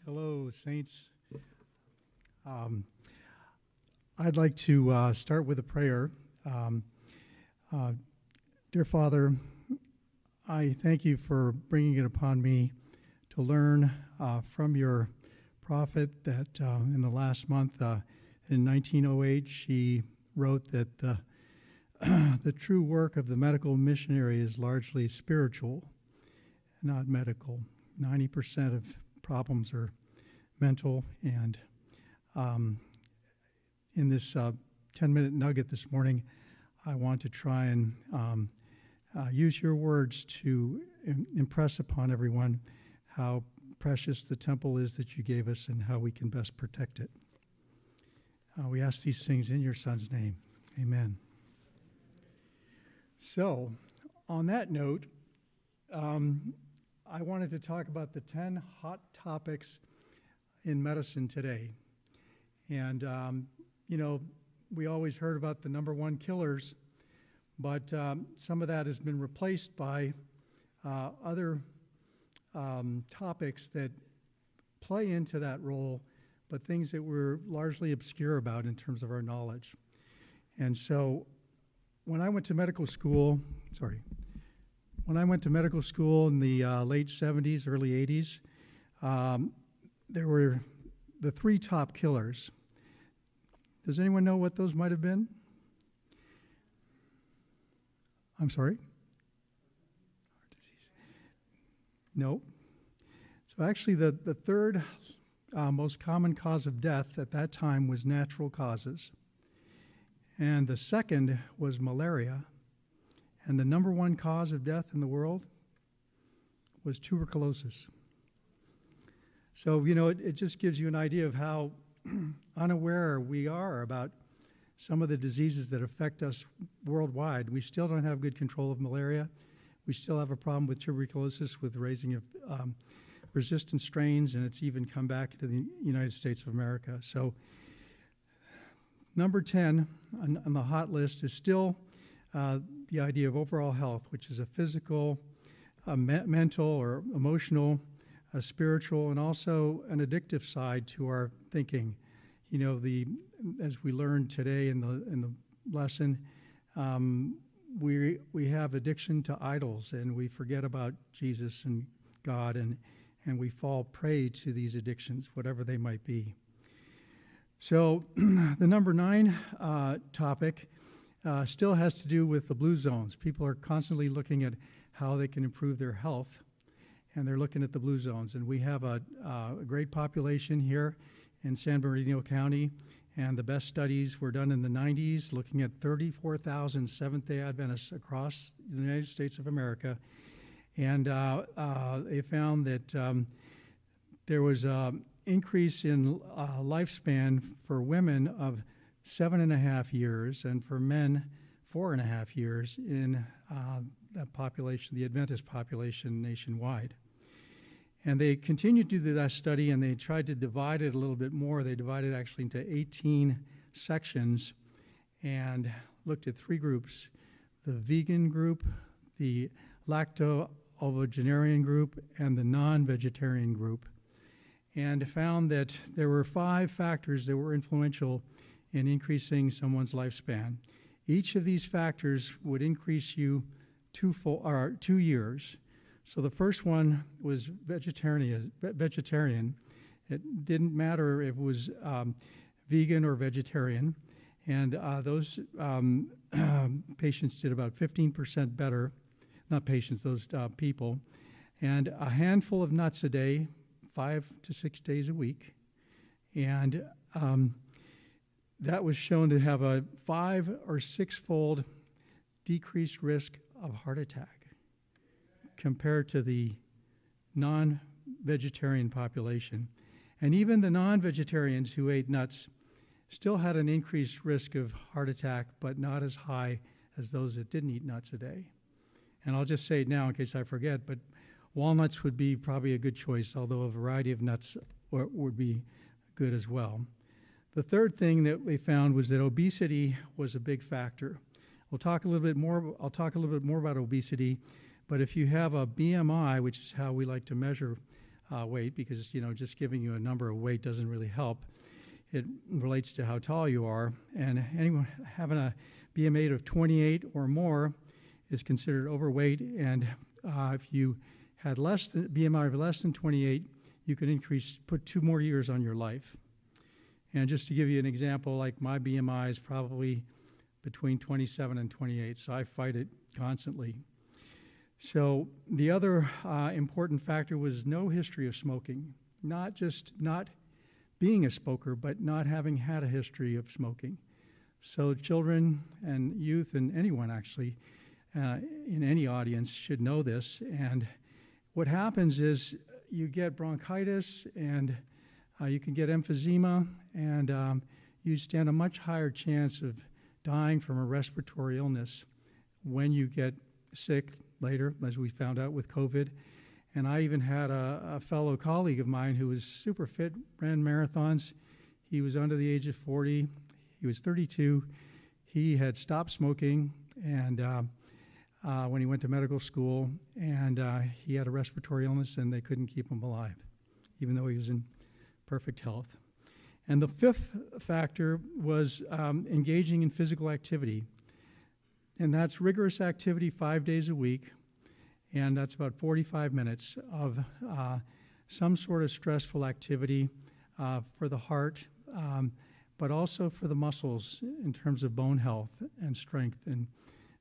Hello, saints. I'd like to start with a prayer. Dear Father, I thank you for bringing it upon me to learn from your prophet that in the last month, in 1908, she wrote that the true work of the medical missionary is largely spiritual, not medical. 90% of problems are mental, and in this 10-minute nugget this morning, I want to try and use your words to impress upon everyone how precious the temple is that you gave us and how we can best protect it. We ask these things in your Son's name. Amen. So, on that note, I wanted to talk about the 10 hot topics in medicine today. And, we always heard about the number one killers, but some of that has been replaced by other topics that play into that role, but things that we're largely obscure about in terms of our knowledge. And so when I went to medical school in the late 70s, early 80s, there were the three top killers. Does anyone know what those might have been? I'm sorry? Heart disease. No. So actually the third most common cause of death at that time was natural causes. And the second was malaria. And the number one cause of death in the world was tuberculosis. So, it just gives you an idea of how unaware we are about some of the diseases that affect us worldwide. We still don't have good control of malaria. We still have a problem with tuberculosis, with raising of resistant strains, and it's even come back to the United States of America. So number 10 on the hot list is still the idea of overall health, which is a physical, mental or emotional, a spiritual, and also an addictive side to our thinking. As we learned today in the lesson, we have addiction to idols, and we forget about Jesus and God, and we fall prey to these addictions, whatever they might be. So the number 9 topic still has to do with the blue zones. People are constantly looking at how they can improve their health, and they're looking at the blue zones. And we have a great population here in San Bernardino County, and the best studies were done in the 90s, looking at 34,000 Seventh-day Adventists across the United States of America. And they found that there was an increase in lifespan for women of 7.5 years, and for men, 4.5 years in the population, the Adventist population nationwide. And they continued to do that study, and they tried to divide it a little bit more. They divided actually into 18 sections and looked at 3 groups: the vegan group, the lacto-ovogenarian group, and the non-vegetarian group, and found that there were 5 factors that were influential in increasing someone's lifespan. Each of these factors would increase you 2 years. So the first one was vegetarian. It didn't matter if it was vegan or vegetarian, and those patients did about 15% better. Not patients, those people. And a handful of nuts a day, 5 to 6 days a week. And that was shown to have a 5 or 6-fold decreased risk of heart attack compared to the non-vegetarian population. And even the non-vegetarians who ate nuts still had an increased risk of heart attack, but not as high as those that didn't eat nuts a day. And I'll just say it now in case I forget, but walnuts would be probably a good choice, although a variety of nuts would be good as well. The third thing that we found was that obesity was a big factor. I'll talk a little bit more about obesity, but if you have a BMI, which is how we like to measure weight, because, just giving you a number of weight doesn't really help. It relates to how tall you are. And anyone having a BMI of 28 or more is considered overweight. And if you had BMI of less than 28, you can put 2 more years on your life. And just to give you an example, like my BMI is probably between 27 and 28, so I fight it constantly. So the other important factor was no history of smoking, not just not being a smoker, but not having had a history of smoking. So children and youth and anyone actually in any audience should know this. And what happens is you get bronchitis, and you can get emphysema, and you stand a much higher chance of dying from a respiratory illness when you get sick later, as we found out with COVID. And I even had a fellow colleague of mine who was super fit, ran marathons. He was under the age of 40. He was 32. He had stopped smoking, and when he went to medical school, and he had a respiratory illness, and they couldn't keep him alive, even though he was in perfect health. And the fifth factor was engaging in physical activity. And that's rigorous activity 5 days a week, and that's about 45 minutes of some sort of stressful activity for the heart, but also for the muscles in terms of bone health and strength and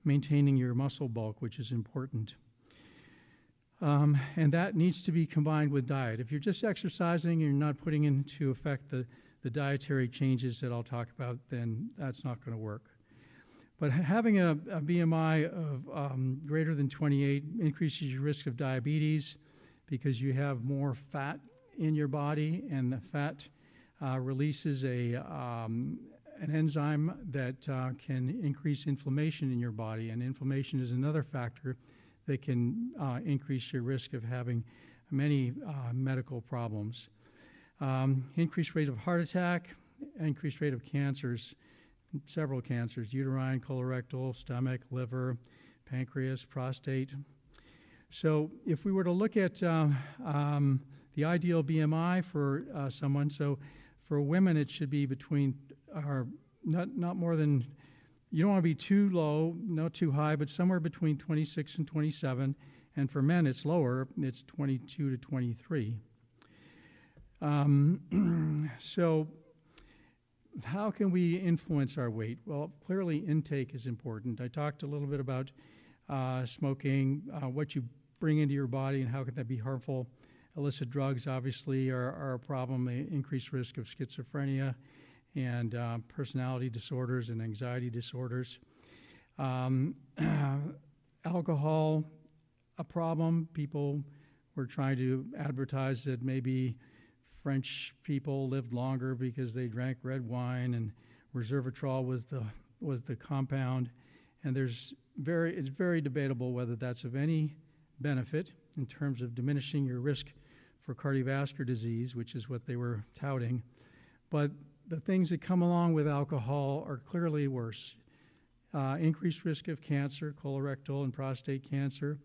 maintaining your muscle bulk, which is important. And that needs to be combined with diet. If you're just exercising and you're not putting into effect the dietary changes that I'll talk about, then that's not going to work. But having a BMI of greater than 28 increases your risk of diabetes because you have more fat in your body, and the fat releases an enzyme that can increase inflammation in your body, and inflammation is another factor that can increase your risk of having many medical problems. Increased rate of heart attack, increased rate of cancers, several cancers: uterine, colorectal, stomach, liver, pancreas, prostate. So if we were to look at the ideal BMI for someone, so for women it should be between, not more than, you don't want to be too low, not too high, but somewhere between 26 and 27. And for men it's lower, it's 22 to 23. So how can we influence our weight? Well, clearly intake is important. I talked a little bit about smoking, what you bring into your body and how can that be harmful. Illicit drugs obviously are a problem. They increase risk of schizophrenia and personality disorders and anxiety disorders. Alcohol, a problem. People were trying to advertise that maybe French people lived longer because they drank red wine, and resveratrol was the compound. And it's very debatable whether that's of any benefit in terms of diminishing your risk for cardiovascular disease, which is what they were touting. But the things that come along with alcohol are clearly worse. Increased risk of cancer, colorectal and prostate cancer,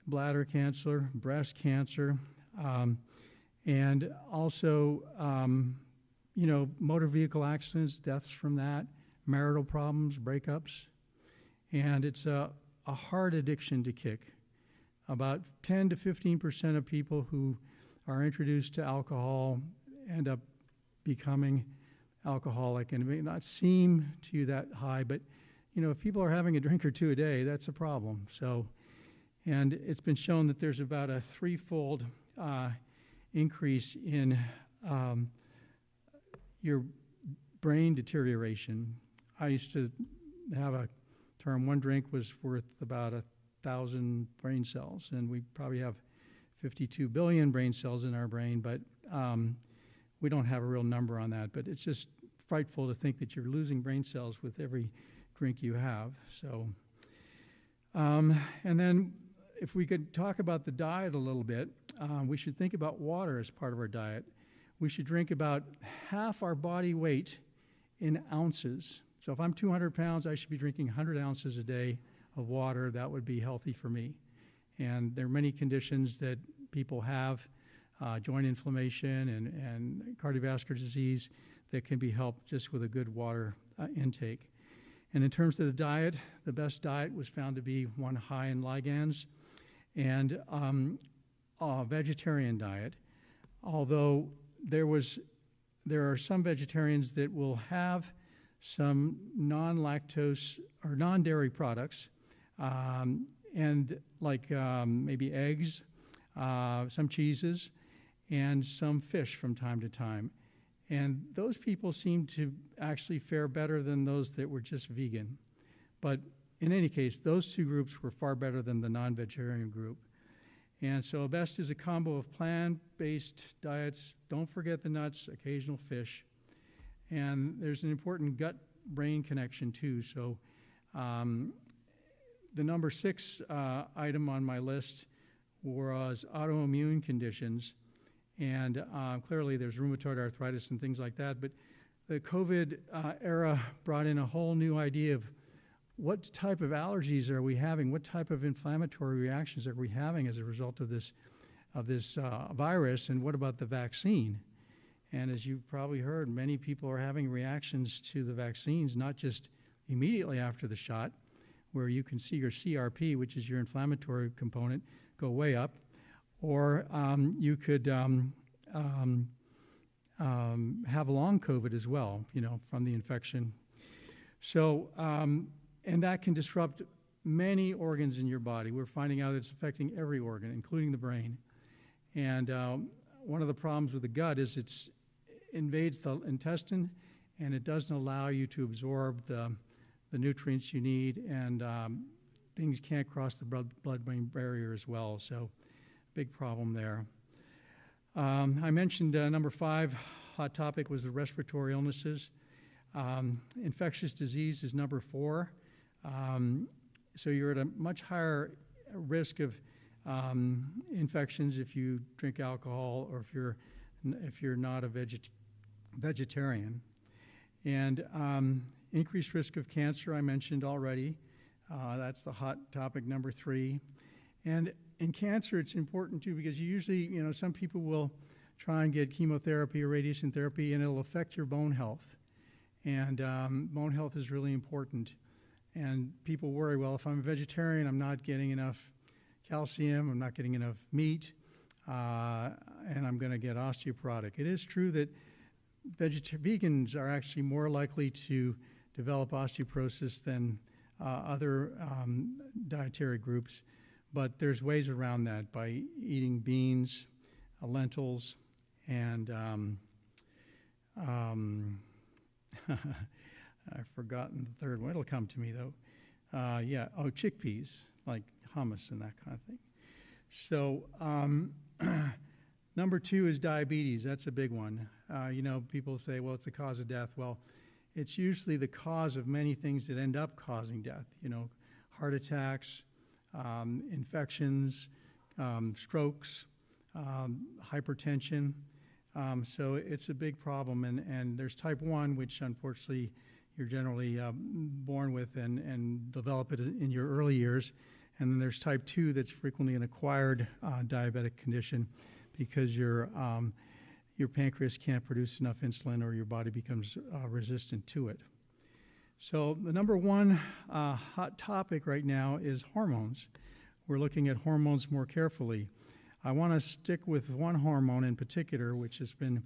bladder cancer, breast cancer, and also, motor vehicle accidents, deaths from that, marital problems, breakups. And it's a hard addiction to kick. About 10 to 15% of people who are introduced to alcohol end up becoming alcoholic, and it may not seem to you that high, but if people are having a drink or two a day, that's a problem. So, and it's been shown that there's about a threefold increase in your brain deterioration. I used to have a term, one drink was worth about 1,000 brain cells, and we probably have 52 billion brain cells in our brain, but we don't have a real number on that. But it's just frightful to think that you're losing brain cells with every drink you have. So, and then if we could talk about the diet a little bit, we should think about water as part of our diet. We should drink about half our body weight in ounces. So if I'm 200 pounds, I should be drinking 100 ounces a day of water. That would be healthy for me. And there are many conditions that people have joint inflammation and cardiovascular disease that can be helped just with a good water intake. And in terms of the diet, the best diet was found to be one high in ligands and a vegetarian diet, although there are some vegetarians that will have some non-lactose or non-dairy products, and like maybe eggs, some cheeses, and some fish from time to time. And those people seem to actually fare better than those that were just vegan. But in any case, those two groups were far better than the non-vegetarian group. And so best is a combo of plant-based diets. Don't forget the nuts, occasional fish. And there's an important gut-brain connection too. So the number 6 item on my list was autoimmune conditions. And clearly there's rheumatoid arthritis and things like that. But the COVID era brought in a whole new idea of what type of allergies are we having? What type of inflammatory reactions are we having as a result of this virus? And what about the vaccine? And as you've probably heard, many people are having reactions to the vaccines, not just immediately after the shot, where you can see your CRP, which is your inflammatory component, go way up, or you could have long COVID as well, from the infection. So, and that can disrupt many organs in your body. We're finding out it's affecting every organ, including the brain. And one of the problems with the gut is it invades the intestine, and it doesn't allow you to absorb the nutrients you need, and things can't cross the blood-brain barrier as well. So, big problem there. I mentioned number 5 hot topic was the respiratory illnesses. Infectious disease is number 4. So you're at a much higher risk of infections if you drink alcohol or if you're not a vegetarian. And increased risk of cancer, I mentioned already. That's the hot topic number 3. And in cancer, it's important too, because you usually, some people will try and get chemotherapy or radiation therapy, and it'll affect your bone health. And bone health is really important. And people worry, well, if I'm a vegetarian, I'm not getting enough calcium, I'm not getting enough meat, and I'm going to get osteoporotic. It is true that vegans are actually more likely to develop osteoporosis than other dietary groups, but there's ways around that by eating beans, lentils, and I've forgotten the third one. It'll come to me, though. Chickpeas, like hummus and that kind of thing. So number 2 is diabetes. That's a big one. People say, well, it's the cause of death. Well, it's usually the cause of many things that end up causing death. Heart attacks, infections, strokes, hypertension. So it's a big problem. And there's type 1, which unfortunately you're generally born with and develop it in your early years. And then there's type 2 that's frequently an acquired diabetic condition because your pancreas can't produce enough insulin or your body becomes resistant to it. So the number 1 hot topic right now is hormones. We're looking at hormones more carefully. I want to stick with one hormone in particular, which has been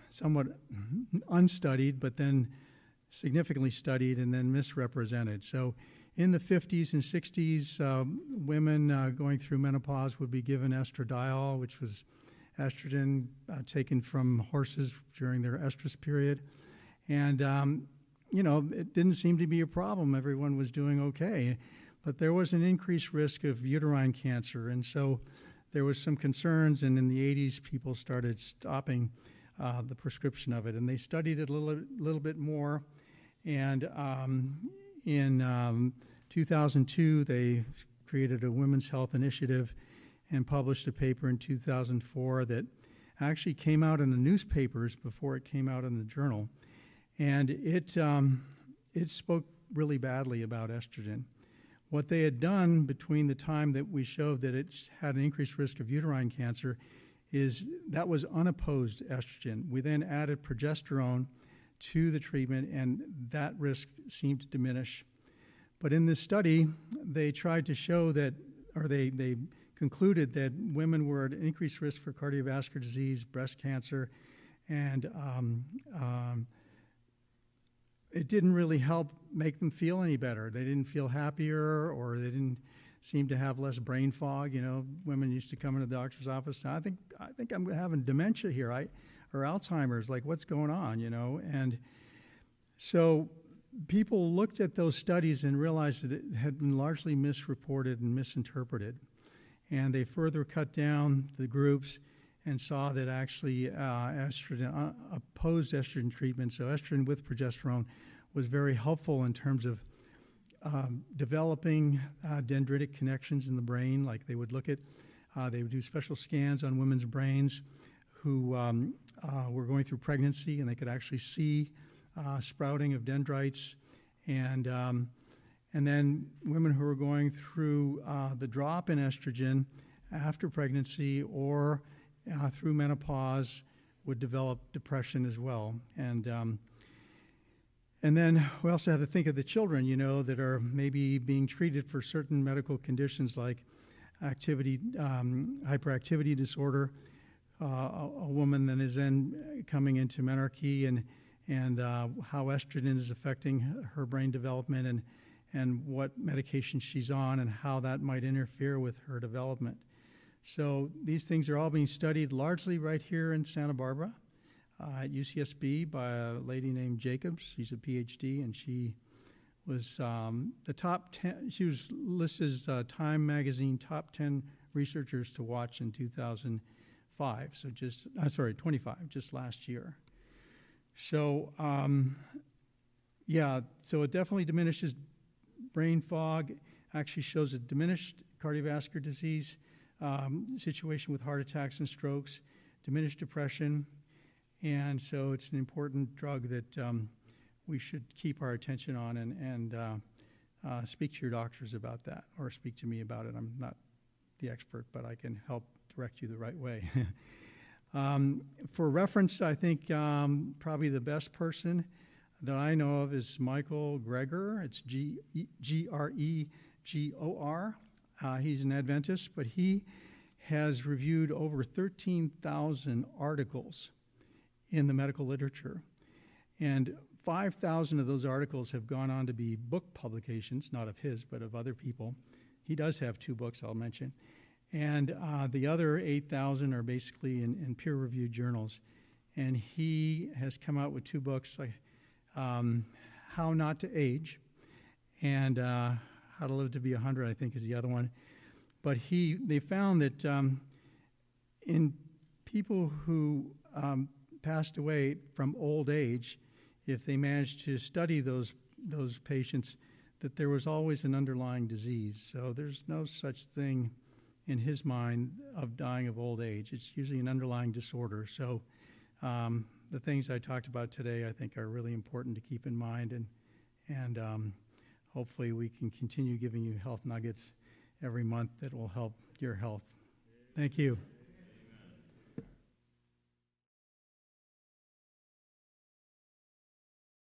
somewhat unstudied, but then significantly studied and then misrepresented. So in the 50s and 60s, women going through menopause would be given estradiol, which was estrogen taken from horses during their estrus period. And, it didn't seem to be a problem. Everyone was doing okay. But there was an increased risk of uterine cancer. And so there was some concerns, and in the 80s, people started stopping the prescription of it. And they studied it a little bit more. And in 2002, they created a Women's Health Initiative and published a paper in 2004 that actually came out in the newspapers before it came out in the journal. And it spoke really badly about estrogen. What they had done between the time that we showed that it had an increased risk of uterine cancer that was unopposed estrogen. We then added progesterone to the treatment, and that risk seemed to diminish. But in this study, they tried to show that, or they concluded that women were at increased risk for cardiovascular disease, breast cancer, and it didn't really help make them feel any better. They didn't feel happier, or they didn't seem to have less brain fog. You know, women used to come into the doctor's office. I think I'm having dementia here, or Alzheimer's. Like, what's going on? You know, and so people looked at those studies and realized that it had been largely misreported and misinterpreted, and they further cut down the groups and saw that actually estrogen opposed estrogen treatment. So estrogen with progesterone was very helpful in terms of developing dendritic connections in the brain. Like they would look at, they would do special scans on women's brains who were going through pregnancy, and they could actually see sprouting of dendrites. And then women who were going through the drop in estrogen after pregnancy or through menopause would develop depression as well. And then we also have to think of the children, you know, that are maybe being treated for certain medical conditions like hyperactivity disorder. A woman that is then coming into menarche, and how estrogen is affecting her brain development, and what medication she's on, and how that might interfere with her development. So these things are all being studied largely right here in Santa Barbara at UCSB by a lady named Jacobs. She's a PhD, and she was the top 10. She was listed as Time Magazine top 10 researchers to watch in 2005. So 25, just last year. So so it definitely diminishes brain fog. Actually shows a diminished cardiovascular disease situation with heart attacks and strokes, diminished depression, and so it's an important drug that we should keep our attention on, and speak to your doctors about that, or speak to me about it. I'm not the expert, but I can help direct you the right way. For reference, I think probably the best person that I know of is Michael Greger. It's Gregor. He's an Adventist, but he has reviewed over 13,000 articles in the medical literature. And 5,000 of those articles have gone on to be book publications, not of his, but of other people. He does have 2 books I'll mention. And the other 8,000 are basically in peer-reviewed journals. And he has come out with 2 books, like How Not to Age, and How to Live to Be 100, I think, is the other one. But they found that in people who passed away from old age, if they managed to study those patients, that there was always an underlying disease. So there's no such thing in his mind of dying of old age. It's usually an underlying disorder. So the things I talked about today, I think, are really important to keep in mind, and hopefully we can continue giving you health nuggets every month that will help your health. Thank you.